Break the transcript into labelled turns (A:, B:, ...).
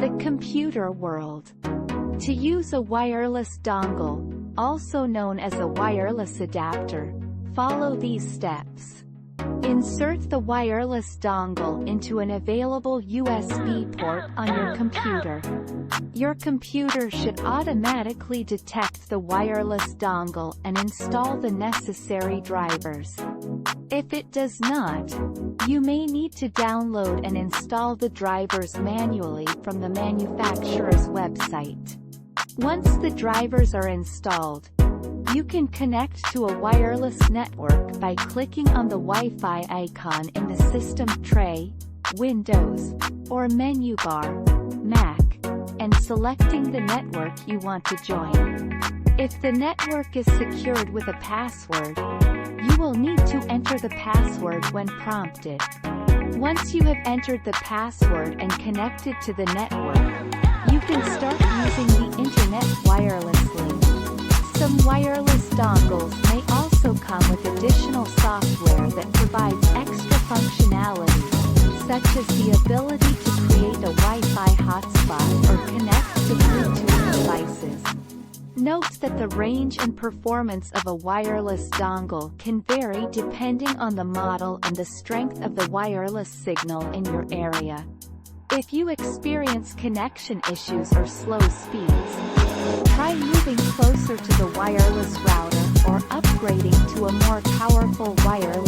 A: The computer world. To use a wireless dongle, also known as a wireless adapter, follow these steps. Insert the wireless dongle into an available USB port on your computer. Your computer should automatically detect the wireless dongle and install the necessary drivers. If it does not, you may need to download and install the drivers manually from the manufacturer's website. Once the drivers are installed, you can connect to a wireless network by clicking on the Wi-Fi icon in the system tray, Windows, or menu bar, Mac, and selecting the network you want to join. If the network is secured with a password, you will need to enter the password when prompted. Once you have entered the password and connected to the network, you can start using the internet wirelessly. Some wireless dongles may also come with additional software that provides extra functionality, such as the ability to create a Wi-Fi hotspot or connect to Bluetooth devices. Note that the range and performance of a wireless dongle can vary depending on the model and the strength of the wireless signal in your area. If you experience connection issues or slow speeds, try moving closer to the wireless router or upgrading to a more powerful wireless